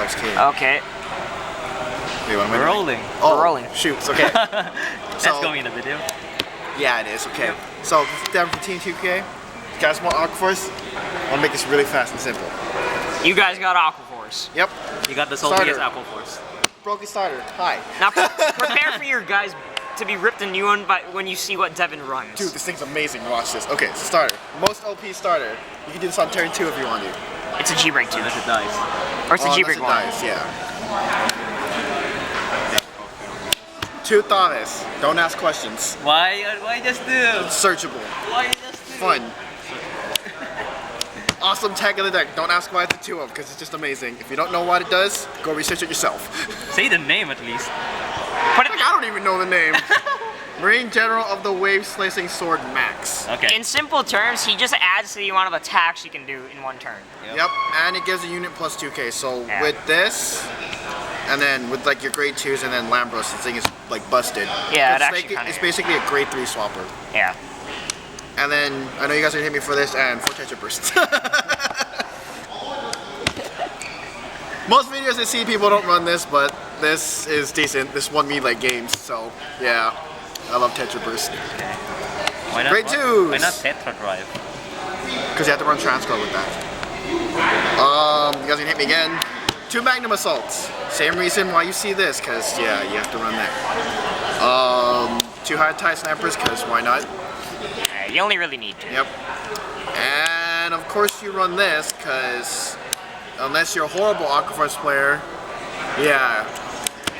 6K. Okay. Wait, what am I doing? Rolling. Oh, We're rolling. Shoot, okay. That's going in the video. Yeah, it is, okay. So, this is down for Team 2K. You guys want Aqua Force? I'll make this really fast and simple. You guys got Aqua Force. Yep. You got the saltiest Aqua Force. Broken starter. Hi. Now prepare for your guys to be ripped a new one when you see what Devin runs. Dude, this thing's amazing. Watch this. Okay, so starter. Most OP starter. You can do this on turn 2 if you want to. It's a G-Break 2. Unless it dies. Or it's a G-Break 1. Dies, yeah. 2 Thomas. Don't ask questions. Why just do? Searchable. Why just do? Fun. Awesome tech of the deck. Don't ask why it's a 2 of because it's just amazing. If you don't know what it does, go research it yourself. Say the name at least. But I don't even know the name. Marine General of the Wave Slicing Sword Max. Okay. In simple terms, he just adds to the amount of attacks you can do in one turn. Yep, and it gives a unit plus 2k. So Yeah. with this, and then with like your grade 2s and then Lambros, this thing is like busted. Yeah, it's, it actually kinda it's is. basically a grade 3 swapper. Yeah. And then, I know you guys are gonna hit me for this, and 4 Tetra Bursts. Most videos I see people don't run this, but this is decent. This won me like games, so yeah. I love Tetra Burst. Why not? Grade 2s! Why not Tetra Drive? Because you have to run Transcode with that. You guys gonna hit me again. 2 Magnum Assaults. Same reason why you see this, because yeah, you have to run that. 2 High Tide Snappers, because why not? You only really need 2. Yep. And of course you run this, because unless you're a horrible Aqua Force player, yeah.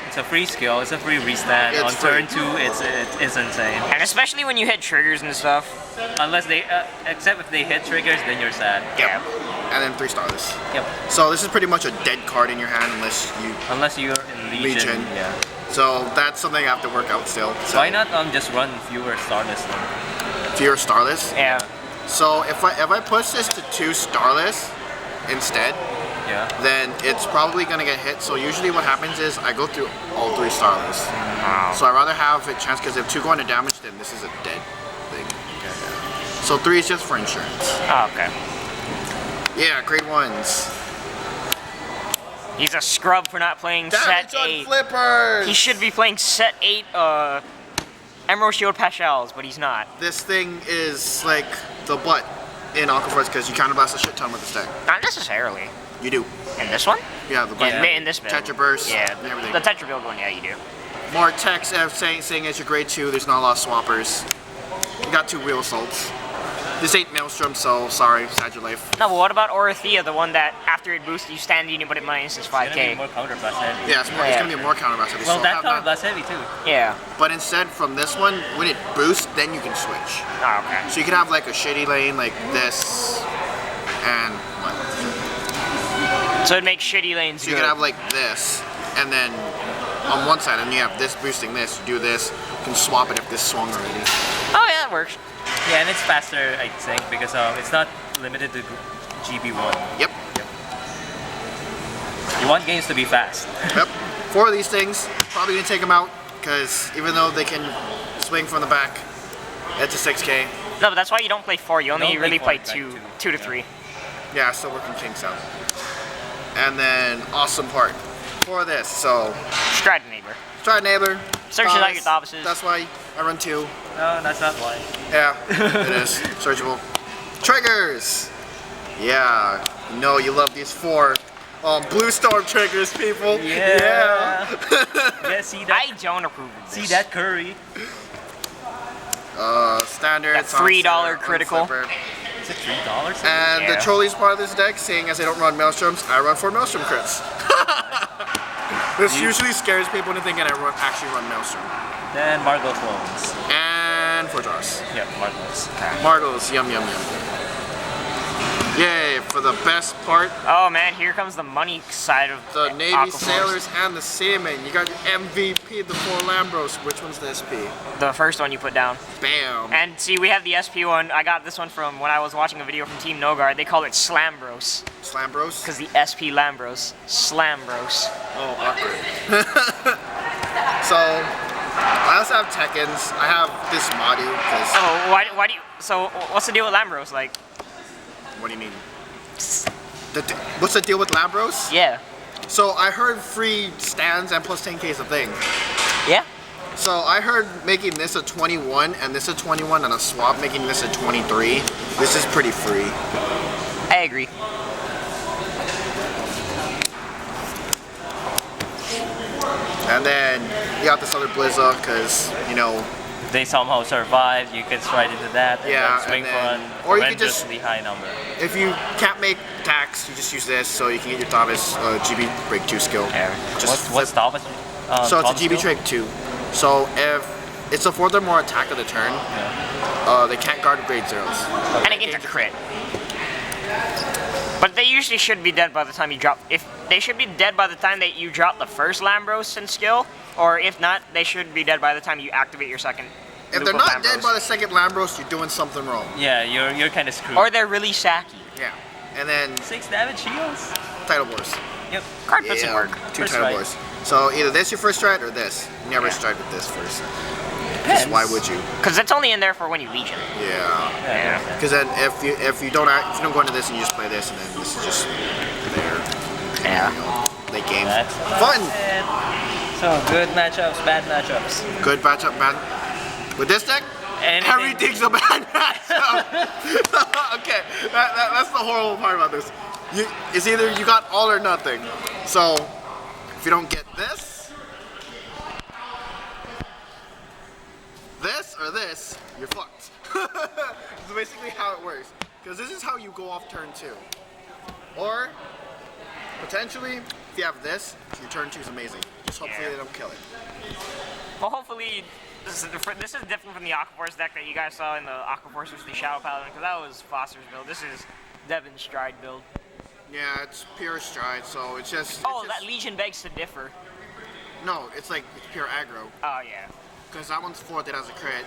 It's a free skill. It's a free restand. It's On free. turn 2, it's insane. And especially when you hit triggers and stuff. Unless they, except if they hit triggers, then you're sad. Yeah. And then 3 Starless. Yep. So this is pretty much a dead card in your hand unless you... Unless you're in Legion. Yeah. So that's something I have to work out still. So Why not just run fewer Starless then? fewer Starless? Yeah. So if I push this to 2 Starless instead, Yeah. then it's probably gonna get hit. So usually what happens is I go through all 3 Starless. Wow. So I'd rather have a chance, because if 2 go into damage, then this is a dead thing. So 3 is just for insurance. Oh, okay. Yeah, grade 1s. He's a scrub for not playing Damage set on 8. flippers! He should be playing set 8 Emerald Shield Pashels, but he's not. This thing is like the butt in Aqua Force because you counterblast a shit ton with this deck. Not necessarily. You do. In this one? Yeah, the butt. In this build. Tetra Burst. Yeah, and everything. the Tetra build one, yeah, you do. More text saying as your grade 2, there's not a lot of swappers. You got 2 Wheel Assaults. This ain't Maelstrom, so sorry, sad your life. No, but what about Orithia, the one that after it boosts you stand unit but it minuses It's gonna be 5k? more counterblast heavy. Yeah, it's gonna be more counterblast heavy. Well, so that have that. counterblast heavy too. Yeah. But instead, from this one, when it boosts, then you can switch. Oh, okay. So you can have like a shitty lane like this, and what? So it makes shitty lanes So you good. can have like this, and then on one side, and you have this boosting this, you do this, you can swap it if this swung already. Oh yeah, that works. Yeah, and it's faster, I think, because it's not limited to GB1. Yep. You want games to be fast. Yep. 4 of these things, probably gonna take them out, because even though they can swing from the back, it's a 6k. No, but that's why you don't play 4. You only Don't really play play 4, 2 to yeah. 3. Yeah, still working kinks out. And then, awesome part for this, so, Stride Neighbor. try Enabler. Searches out your Thomases. That's why I run 2. No, that's not why. Yeah, it is. Searchable. Triggers! Yeah, you know you love these 4 Blue Storm triggers, people. Yeah. Yeah, see that? I don't approve of this. See that curry? Standard. That $3 Sunset, critical. Unflipper. Is it $3? And Yeah. the Trolley's part of this deck, seeing as I don't run Maelstroms, I run 4 Maelstrom crits. This usually scares people into thinking I actually run Maelstrom. Then Margot clones. And 4 draws. Yeah, Margos. Margles, yum yum yum. Yay, for the best part, Oh man, here comes the money side of the Navy Aqua Force. Sailors and the Seamen. You got your MVP, the 4 Lambros. Which one's the SP? The first one you put down. Bam. And see, we have the SP one. I got this one from when I was watching a video from Team Nogard. They call it Slambros. Slambros? Because the SP Lambros. Slambros. Oh, awkward. So, I also have Tekkens. I have this Madu, because... Oh, why do you... So, what's the deal with Lambros? Like... What do you mean? What's the deal with Lambros? Yeah. So I heard free stands and plus 10k is a thing. Yeah. So I heard making this a 21 and this a 21 and a swap making this a 23. This is pretty free. I agree. And then you got this other Blizza because, you know, They somehow survive, you can stride into that and Yeah, then swing and for then- an or you could just- horrendously high number. if you can't make attacks, you just use this so you can get your Thomas GB Break 2 skill. Yeah. Just What's flip. Thomas? So it's a Thomas GB skill? Break 2. So if it's a 4th or more attack of the turn, they can't guard grade 0s. And it gets a crit. But they usually should be dead by the time you drop. If they should be dead by the time that you drop the first Lambros in skill, or if not, they should be dead by the time you activate your second. If loop they're of not dead Lambros. by the second Lambros, you're doing something wrong. Yeah, you're kind of screwed. Or they're really sacky. Yeah. And then 6 damage shields. title wars. Yep. Card puts in work. 2 First title strike. wars. So either this your first stride or this. You never Yeah. stride with this first. 'Cause Depends. why would you? Because it's only in there for when you Legion. Yeah. Yeah. Because then if you don't go into this and you just play this and then this is just there. Yeah. You know, late game. That's Fun. it. So good matchups, bad matchups. Good matchup, bad. With this deck, Anything- everything's a bad matchup. Okay, that's the horrible part about this. It's either you got all or nothing. So if you don't get this or this, you're fucked. That's basically how it works. Because this is how you go off turn 2. Or potentially, if you have this, your turn 2 is amazing. Just hopefully Yeah. they don't kill it. Well, hopefully, this is different from the Aquaforce deck that you guys saw in the Aquaforce versus the Shadow Paladin, because that was Foster's build. This is Devin's Stride build. Yeah, it's pure stride, so it's just. Oh, it's just- that Legion begs to differ. No, it's pure aggro. Oh, yeah. Because that one's 4th, it has a crit,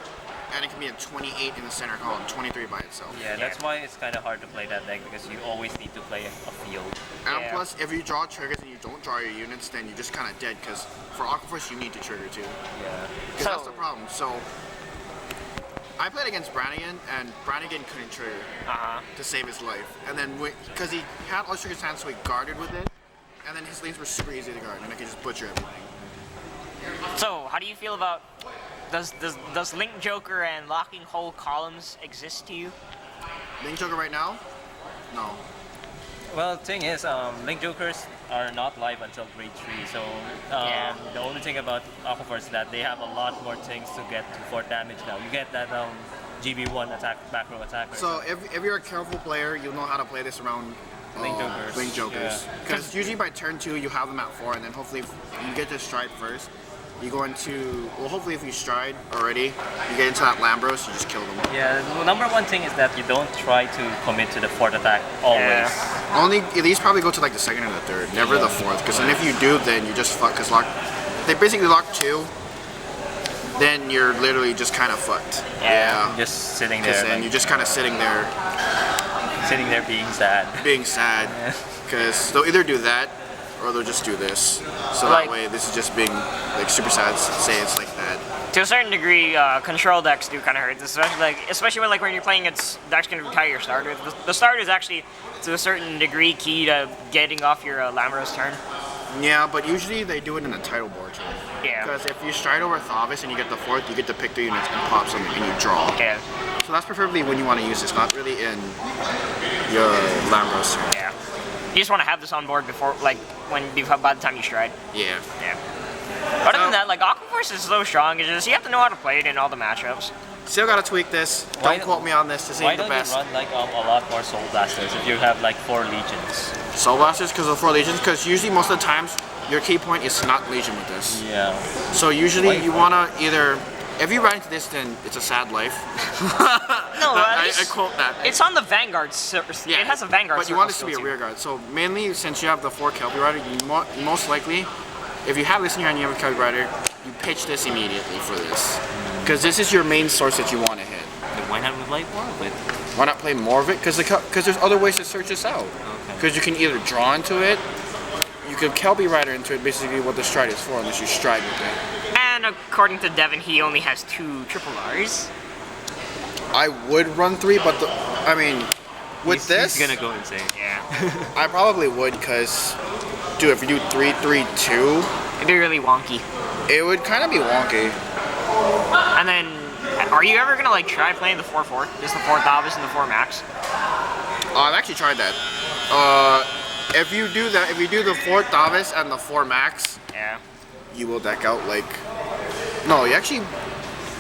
and it can be a 28 in the center column, 23 by itself. Yeah, that's why it's kind of hard to play that deck because you always need to play a field. And Yeah. plus, if you draw triggers and you don't draw your units, then you're just kind of dead, because for Aquaforce, you need to trigger too. Yeah. Because that's the problem. So, I played against Brannigan, and Brannigan couldn't trigger to save his life. And then, because he had all triggers hands, so he guarded with it, and then his lanes were super easy to guard, and I could just butcher everything. So, how do you feel about does Link Joker and locking whole columns exist to you? Link Joker right now? No. Well, the thing is, Link Jokers are not live until grade 3, so Yeah. the only thing about Aquaforce is that they have a lot more things to get to for damage now. You get that GB1 attack, back row attack. So if you're a careful player, you'll know how to play this around Link Jokers. Link Jokers. Yeah. Because usually by turn 2 you have them at 4, and then hopefully if you get to stride first, you go into, well, hopefully if you stride already, you get into that Lambros, you just kill them. Yeah, the number one thing is that you don't try to commit to the 4th attack always. Yeah. Only these probably go to like the 2nd or the 3rd, never the 4th. Because then if you do, then you just fuck. Because they basically lock 2, then you're literally just kind of fucked. Yeah. Just sitting Because there, then like, you're just kind of sitting there being sad. being sad. Because they'll either do that or they'll just do this. So Like- that way, this is just being like super sad. Say it's like that. To a certain degree, control decks do kind of hurt, especially when you're playing against decks can retire your starter. The starter is actually, to a certain degree, key to getting off your Lambros turn. Yeah, but usually they do it in a title board turn. Yeah. Because if you stride over Thavis and you get the 4th, you get to pick the units and pop something and you draw. Yeah. So that's preferably when you want to use this, not really in your Lambros turn. Yeah. You just want to have this on board before, by the time you stride. Yeah. Yeah. Other than that, Aquaforce is so strong. It's just you have to know how to play it in all the matchups. Still gotta tweak this. Why- Don't quote me on this. This Why ain't the don't you best. run like a lot more Soul Blasters if you have like 4 Legions? Soul Blasters because of 4 Legions. Because usually most of the times your key point is not Legion with this. Yeah. So usually Why- you wanna either, if you run into this, then it's a sad life. No, I quote that. it's on the Vanguard. It has a Vanguard. But you want this to circle be a still, rear guard. So mainly since you have the 4 Kelpie Rider, you most likely, if you have this in your hand and you have a Kelpie Rider, you pitch this immediately for this. Because this is your main source that you want to hit. Then why not play more of it? Why not play more of it? Because there's other ways to search this out. Because you can either draw into it, you can Kelpie Rider into it, basically what the stride is for, unless you stride with it. And according to Devin, he only has 2 triple Rs. I would run 3, but with this, He's gonna go insane. Yeah. I probably would, because do if you do 3-3-2, It'd be really wonky. it would kind of be wonky. And then, are you ever gonna like try playing the 4-4? Just the 4 Thavas and the 4 Max? I've actually tried that. If you do that, if you do the 4 Thavas and the 4 Max, Yeah. you will deck out like. No, you actually.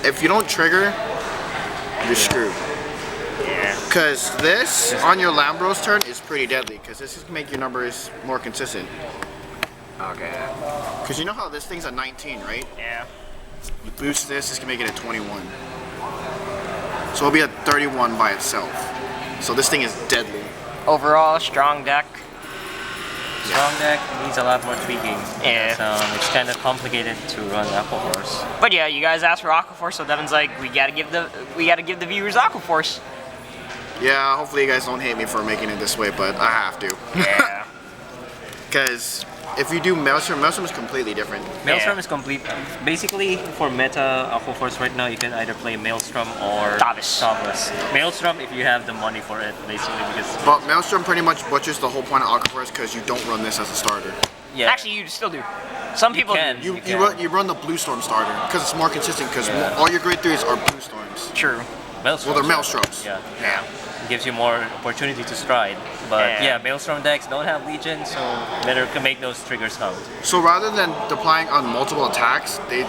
If you don't trigger, you're screwed. Yeah. Because this on your Lambros turn is pretty deadly. Because this is make your numbers more consistent. Okay. Because you know how this thing's at 19, right? Yeah. You boost this can make it at 21. So it'll be at 31 by itself. So this thing is deadly. Overall, strong deck. Strong deck needs a lot more tweaking. Yeah. because, it's kind of complicated to run Aqua Force. But yeah, you guys asked for Aquaforce, so Devin's like, we gotta give the viewers Aquaforce. Yeah, hopefully you guys don't hate me for making it this way, but I have to. Yeah. Because if you do Maelstrom is completely different. Maelstrom is complete. Basically, for meta Aqua Force right now, you can either play Maelstrom or Thavas. Maelstrom if you have the money for it, basically, because. But Maelstrom pretty much butchers the whole point of Aquaforce because you don't run this as a starter. Yeah. Actually, you still do. Some people can. do. You run the Blue Storm starter because it's more consistent because all your grade 3s are Blue Storms. True. Maelstrom. Well, they're Maelstroms. Yeah. Yeah. It gives you more opportunity to stride. But yeah, Maelstrom decks don't have Legion, so better can make those triggers count. So rather than deploying on multiple attacks, they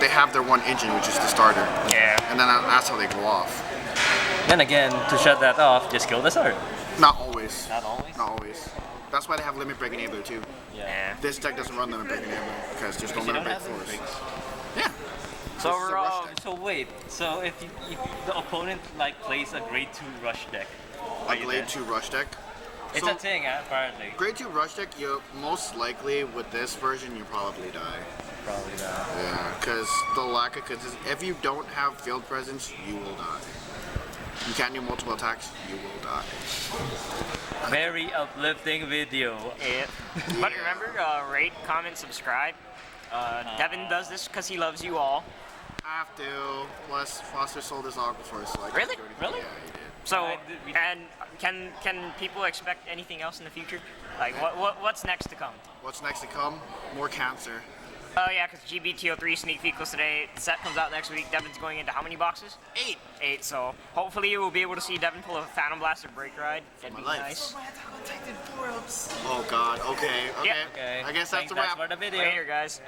have their one engine, which is the starter. Yeah. And then that's how they go off. Then again, to shut that off, just kill the start. Not always. Not always? Not always. That's why they have Limit Break Enabler too. Yeah. This deck doesn't run Limit Break Enabler because there's no You Limit don't Break have force. breaks. Yeah. So This is a rush overall, deck. So wait, so if the opponent like plays a grade 2 rush deck, A Grade 2 Rush deck. it's So- a thing apparently. Grade 2 Rush deck, you most likely with this version, you probably die. Probably not. Yeah, because the lack of consistency. If you don't have field presence, you will die. You can't do multiple attacks, you will die. Very uplifting video. yeah. But remember, rate, comment, subscribe. Devin does this because he loves you all. Have to. Plus, Foster sold his Aquaforce, so I can't Really? do anything. Really? Yeah, he did. So, I did- and can people expect anything else in the future? Like, what's next to come? What's next to come? More cancer. Oh yeah, because GBTO3 sneak peek was today. The set comes out next week. Devin's going into how many boxes? 8. 8. So hopefully you will be able to see Devin pull a Phantom Blaster break ride. That'd be my life. nice. Oh god, okay, okay. Yeah. Okay. I guess that's Thanks, a wrap. for the video. Later, guys.